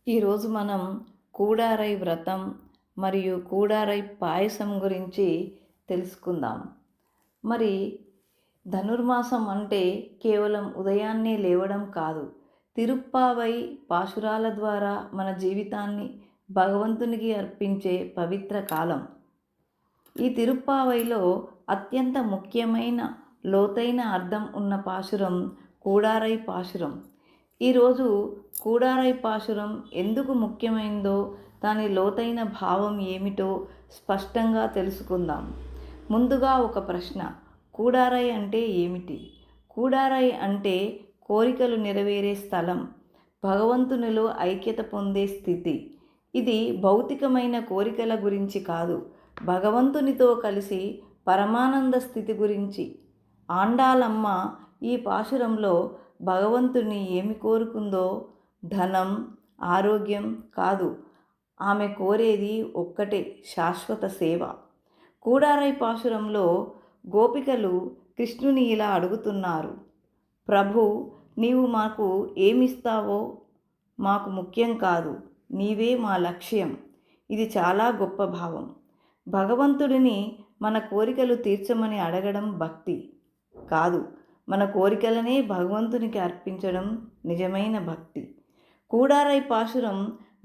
ఈరోజు మనం కూడారై వ్రతం మరియు కూడారై పాయసం గురించి తెలుసుకుందాం. మరి ధనుర్మాసం అంటే కేవలం ఉదయాన్నే లేవడం కాదు. తిరుప్పావై పాశురాల ద్వారా మన జీవితాన్ని భగవంతునికి అర్పించే పవిత్ర కాలం. ఈ తిరుప్పావైలో అత్యంత ముఖ్యమైన లోతైన అర్థం ఉన్న పాశురం కూడారై పాశురం. ఈరోజు కూడారై పాశురం ఎందుకు ముఖ్యమైందో, దాని లోతైన భావం ఏమిటో స్పష్టంగా తెలుసుకుందాం. ముందుగా ఒక ప్రశ్న: కూడారై అంటే ఏమిటి? కూడారై అంటే కోరికలు నెరవేరే స్థలం, భగవంతునిలో ఐక్యత పొందే స్థితి. ఇది భౌతికమైన కోరికల గురించి కాదు, భగవంతునితో కలిసి పరమానంద స్థితి గురించి. ఆండాళమ్మ ఈ పాశురంలో భగవంతుని ఏమి కోరుకుందో ధనం, ఆరోగ్యం కాదు, ఆమె కోరేది ఒక్కటే: శాశ్వత సేవ. కూడారై పాశురంలో గోపికలు కృష్ణుని ఇలా అడుగుతున్నారు: ప్రభు, నీవు మాకు ఏమిస్తావో మాకు ముఖ్యం కాదు, నీవే మా లక్ష్యం. ఇది చాలా గొప్ప భావం. భగవంతుడిని మన కోరికలు తీర్చమని అడగడం భక్తి కాదు, మన కోరికలనే భగవంతునికి అర్పించడం నిజమైన భక్తి. కూడారై పాశురం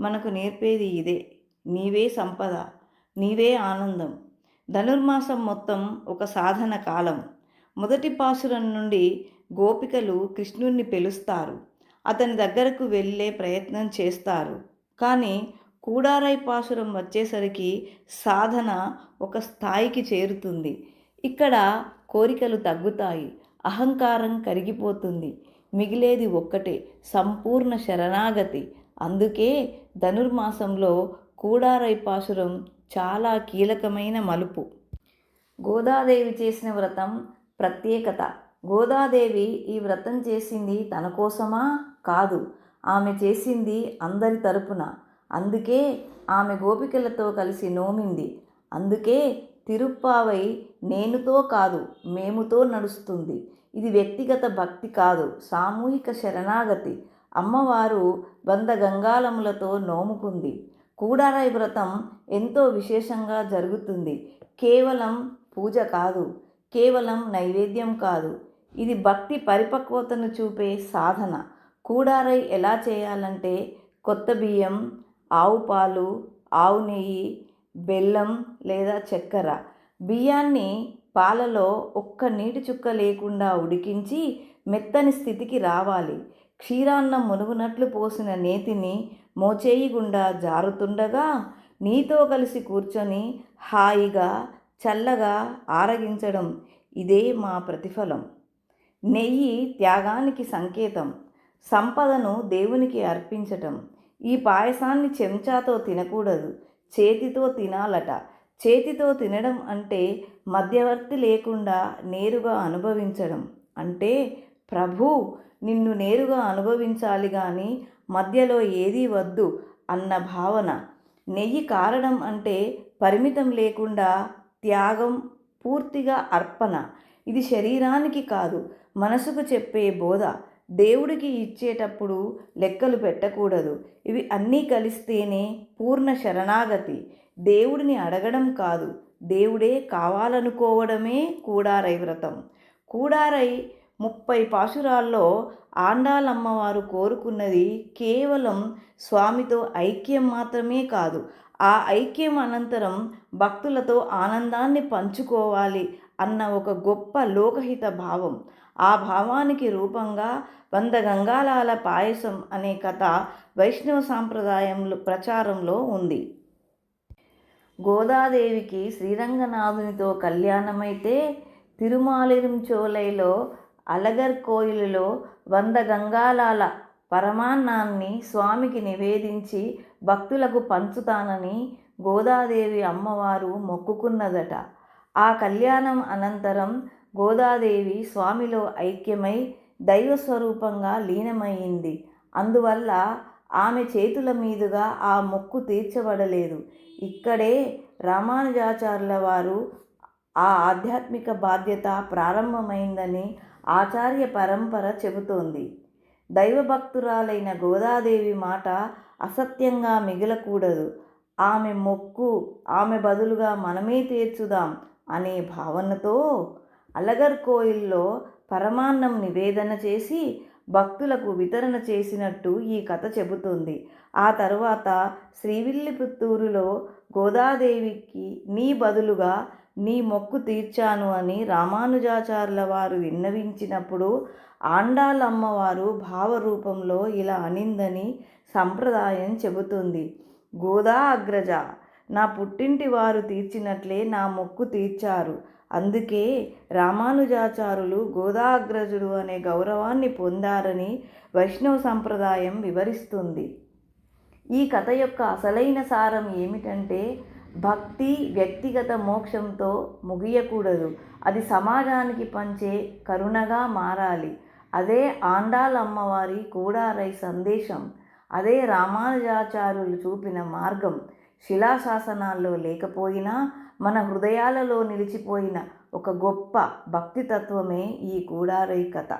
మనకు నేర్పేది ఇదే: నీవే సంపద, నీవే ఆనందం. ధనుర్మాసం మొత్తం ఒక సాధన కాలం. మొదటి పాశురం నుండి గోపికలు కృష్ణుణ్ణి పిలుస్తారు, అతని దగ్గరకు వెళ్ళే ప్రయత్నం చేస్తారు. కానీ కూడారై పాశురం వచ్చేసరికి సాధన ఒక స్థాయికి చేరుతుంది. ఇక్కడ కోరికలు తగ్గుతాయి, అహంకారం కరిగిపోతుంది, మిగిలేది ఒక్కటే: సంపూర్ణ శరణాగతి. అందుకే ధనుర్మాసంలో కూడారై పాశురం చాలా కీలకమైన మలుపు. గోదాదేవి చేసిన వ్రతం ప్రత్యేకత. గోదాదేవి ఈ వ్రతం చేసింది తన కోసమా? కాదు, ఆమె చేసింది అందరి తరపున. అందుకే ఆమె గోపికలతో కలిసి నోమింది. అందుకే తిరుప్పావై నేనుతో కాదు, మేముతో నడుస్తుంది. ఇది వ్యక్తిగత భక్తి కాదు, సామూహిక శరణాగతి. అమ్మవారు 100 గంగాళములతో నోముకుంది. కూడారై వ్రతం ఎంతో విశేషంగా జరుగుతుంది. కేవలం పూజ కాదు, కేవలం నైవేద్యం కాదు, ఇది భక్తి పరిపక్వతను చూపే సాధన. కూడారై ఎలా చేయాలంటే: కొత్త బియ్యం, ఆవు పాలు, ఆవు నెయ్యి, బెల్లం లేదా చక్కెర. బియ్యాన్ని పాలలో ఒక్క నీటి చుక్క లేకుండా ఉడికించి మెత్తని స్థితికి రావాలి. క్షీరాన్నం మునుగునట్లు పోసిన నేతిని మోచేయి గుండా జారుతుండగా నీతో కలిసి కూర్చొని హాయిగా చల్లగా ఆరగించడం. ఇదే మా ప్రతిఫలం. నెయ్యి త్యాగానికి సంకేతం, సంపదను దేవునికి అర్పించటం. ఈ పాయసాన్ని చెంచాతో తినకూడదు, చేతితో తినాలట. చేతితో తినడం అంటే మధ్యవర్తి లేకుండా నేరుగా అనుభవించడం. అంటే ప్రభు, నిన్ను నేరుగా అనుభవించాలి కానీ మధ్యలో ఏదీ వద్దు అన్న భావన. నెయ్యి కారడం అంటే పరిమితం లేకుండా త్యాగం, పూర్తిగా అర్పణ. ఇది శరీరానికి కాదు, మనసుకు చెప్పే బోధ. దేవుడికి ఇచ్చేటప్పుడు లెక్కలు పెట్టకూడదు. ఇవి అన్నీ కలిస్తేనే పూర్ణ శరణాగతి. దేవుడిని అడగడం కాదు, దేవుడే కావాలనుకోవడమే కూడారై వ్రతం. కూడారై 30 పాశురాల్లో ఆండాళమ్మవారు కోరుకున్నది కేవలం స్వామితో ఐక్యం మాత్రమే కాదు, ఆ ఐక్యం అనంతరం భక్తులతో ఆనందాన్ని పంచుకోవాలి అన్న ఒక గొప్ప లోకహిత భావం. ఆ భావానికి రూపంగా 100 గంగాళాల పాయసం అనే కథ వైష్ణవ సాంప్రదాయంలో ప్రచారంలో ఉంది. గోదాదేవికి శ్రీరంగనాథునితో కళ్యాణమైతే తిరుమాలిరుంచోలైలో అలగర్ కోయిలులో 100 గంగాళాల పరమాన్నాన్ని స్వామికి నివేదించి భక్తులకు పంచుతానని గోదాదేవి అమ్మవారు మొక్కుకున్నదట. ఆ కళ్యాణం అనంతరం గోదాదేవి స్వామిలో ఐక్యమై దైవస్వరూపంగా లీనమయ్యింది. అందువల్ల ఆమె చేతుల మీదుగా ఆ మొక్కు తీర్చబడలేదు. ఇక్కడే రామానుజాచార్యుల వారు ఆ ఆధ్యాత్మిక బాధ్యత ప్రారంభమైందని ఆచార్య పరంపర చెబుతోంది. దైవభక్తురాలైన గోదాదేవి మాట అసత్యంగా మిగలకూడదు. ఆమె మొక్కు ఆమె బదులుగా మనమే తీర్చుదాం అనే భావనతో అలగర్కోయిల్లో పరమాన్నం నివేదన చేసి భక్తులకు వితరణ చేసినట్టు ఈ కథ చెబుతుంది. ఆ తరువాత శ్రీవిల్లిపుత్తూరులో గోదాదేవికి నీ బదులుగా నీ మొక్కు తీర్చాను అని రామానుజాచార్యుల వారు విన్నవించినప్పుడు ఆండాళ్ళమ్మవారు భావరూపంలో ఇలా అనిందని సంప్రదాయం చెబుతుంది. గోదా అగ్రజ, నా పుట్టింటి వారు తీర్చినట్లే నా మొక్కు తీర్చారు. అందుకే రామానుజాచారులు గోదాగ్రజుడు అనే గౌరవాన్ని పొందారని వైష్ణవ సంప్రదాయం వివరిస్తుంది. ఈ కథ యొక్క అసలైన సారం ఏమిటంటే, భక్తి వ్యక్తిగత మోక్షంతో ముగియకూడదు. అది సమాజానికి పంచే కరుణగా మారాలి. అదే ఆండాళ్ళమ్మవారి కూడారై సందేశం. అదే రామానుజాచార్యులు చూపిన మార్గం. శిలాశాసనాల్లో లేకపోయినా మన హృదయాలలో నిలిచిపోయిన ఒక గొప్ప భక్తితత్వమే ఈ కూడారై కథ.